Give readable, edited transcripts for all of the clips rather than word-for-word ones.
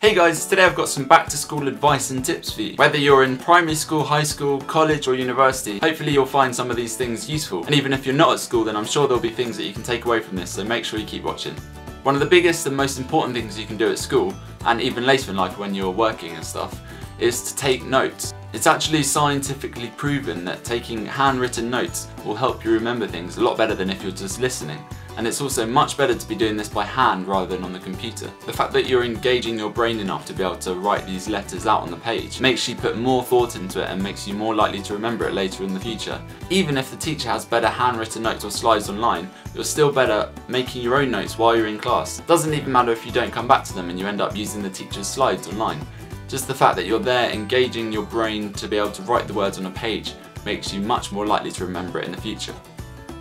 Hey guys, today I've got some back to school advice and tips for you. Whether you're in primary school, high school, college or university, hopefully you'll find some of these things useful. And even if you're not at school, then I'm sure there'll be things that you can take away from this, so make sure you keep watching. One of the biggest and most important things you can do at school, and even later in life when you're working and stuff, is to take notes. It's actually scientifically proven that taking handwritten notes will help you remember things a lot better than if you're just listening. And it's also much better to be doing this by hand rather than on the computer. The fact that you're engaging your brain enough to be able to write these letters out on the page makes you put more thought into it and makes you more likely to remember it later in the future. Even if the teacher has better handwritten notes or slides online, you're still better making your own notes while you're in class. It doesn't even matter if you don't come back to them and you end up using the teacher's slides online. Just the fact that you're there engaging your brain to be able to write the words on a page makes you much more likely to remember it in the future.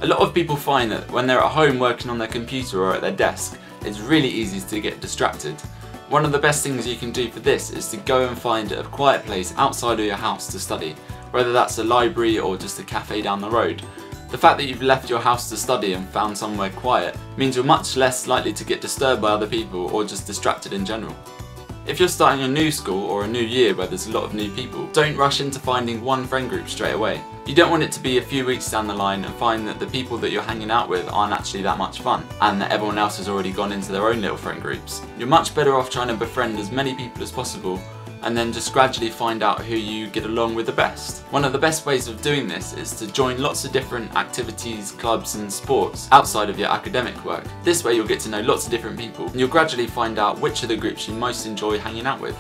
A lot of people find that when they're at home working on their computer or at their desk, it's really easy to get distracted. One of the best things you can do for this is to go and find a quiet place outside of your house to study, whether that's a library or just a cafe down the road. The fact that you've left your house to study and found somewhere quiet means you're much less likely to get disturbed by other people or just distracted in general. If you're starting a new school or a new year where there's a lot of new people, don't rush into finding one friend group straight away. You don't want it to be a few weeks down the line and find that the people that you're hanging out with aren't actually that much fun and that everyone else has already gone into their own little friend groups. You're much better off trying to befriend as many people as possible and then just gradually find out who you get along with the best. One of the best ways of doing this is to join lots of different activities, clubs and sports outside of your academic work. This way you'll get to know lots of different people and you'll gradually find out which of the groups you most enjoy hanging out with.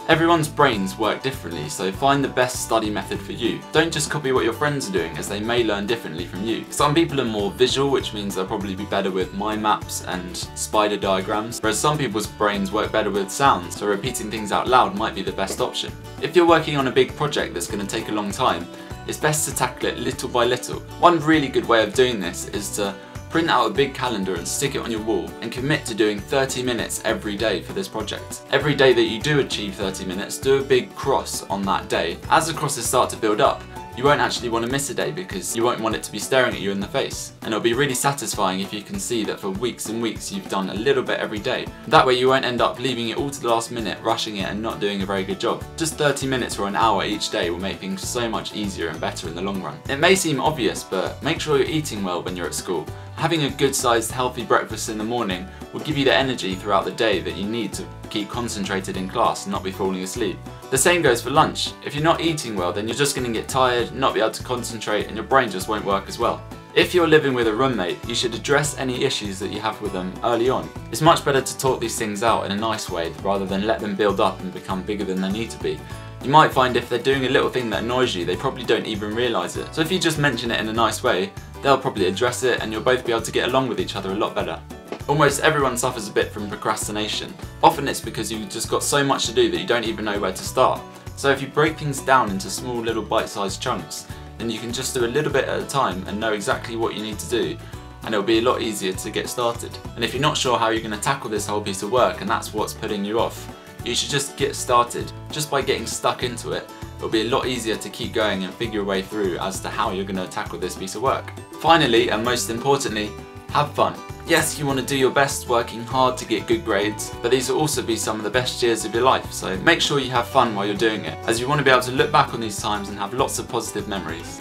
Everyone's brains work differently, so find the best study method for you. Don't just copy what your friends are doing, as they may learn differently from you. Some people are more visual, which means they'll probably be better with mind maps and spider diagrams, whereas some people's brains work better with sounds, so repeating things out loud might be the best option. If you're working on a big project that's going to take a long time, it's best to tackle it little by little. One really good way of doing this is to print out a big calendar and stick it on your wall and commit to doing 30 minutes every day for this project. Every day that you do achieve 30 minutes, do a big cross on that day. As the crosses start to build up, you won't actually want to miss a day because you won't want it to be staring at you in the face. And it'll be really satisfying if you can see that for weeks and weeks you've done a little bit every day. That way you won't end up leaving it all to the last minute, rushing it and not doing a very good job. Just 30 minutes or an hour each day will make things so much easier and better in the long run. It may seem obvious, but make sure you're eating well when you're at school. Having a good sized healthy breakfast in the morning will give you the energy throughout the day that you need to keep concentrated in class and not be falling asleep. The same goes for lunch. If you're not eating well, then you're just going to get tired, not be able to concentrate, and your brain just won't work as well. If you're living with a roommate, you should address any issues that you have with them early on. It's much better to talk these things out in a nice way rather than let them build up and become bigger than they need to be. You might find if they're doing a little thing that annoys you, they probably don't even realise it. So if you just mention it in a nice way, they'll probably address it and you'll both be able to get along with each other a lot better. Almost everyone suffers a bit from procrastination. Often it's because you've just got so much to do that you don't even know where to start. So if you break things down into small little bite-sized chunks, then you can just do a little bit at a time and know exactly what you need to do, and it'll be a lot easier to get started. And if you're not sure how you're going to tackle this whole piece of work and that's what's putting you off, you should just get started. Just by getting stuck into it, it'll be a lot easier to keep going and figure your way through as to how you're going to tackle this piece of work. Finally, and most importantly, have fun. Yes, you want to do your best working hard to get good grades, but these will also be some of the best years of your life, so make sure you have fun while you're doing it, as you want to be able to look back on these times and have lots of positive memories.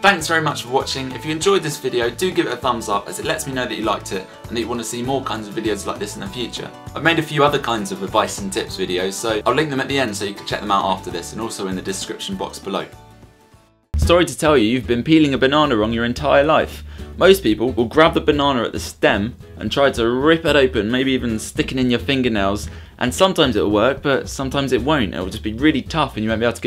Thanks very much for watching. If you enjoyed this video, do give it a thumbs up, as it lets me know that you liked it and that you want to see more kinds of videos like this in the future. I've made a few other kinds of advice and tips videos, so I'll link them at the end so you can check them out after this, and also in the description box below. Sorry to tell you, you've been peeling a banana wrong your entire life. Most people will grab the banana at the stem and try to rip it open, maybe even stick it in your fingernails, and sometimes it'll work, but sometimes it won't. It'll just be really tough and you won't be able to get it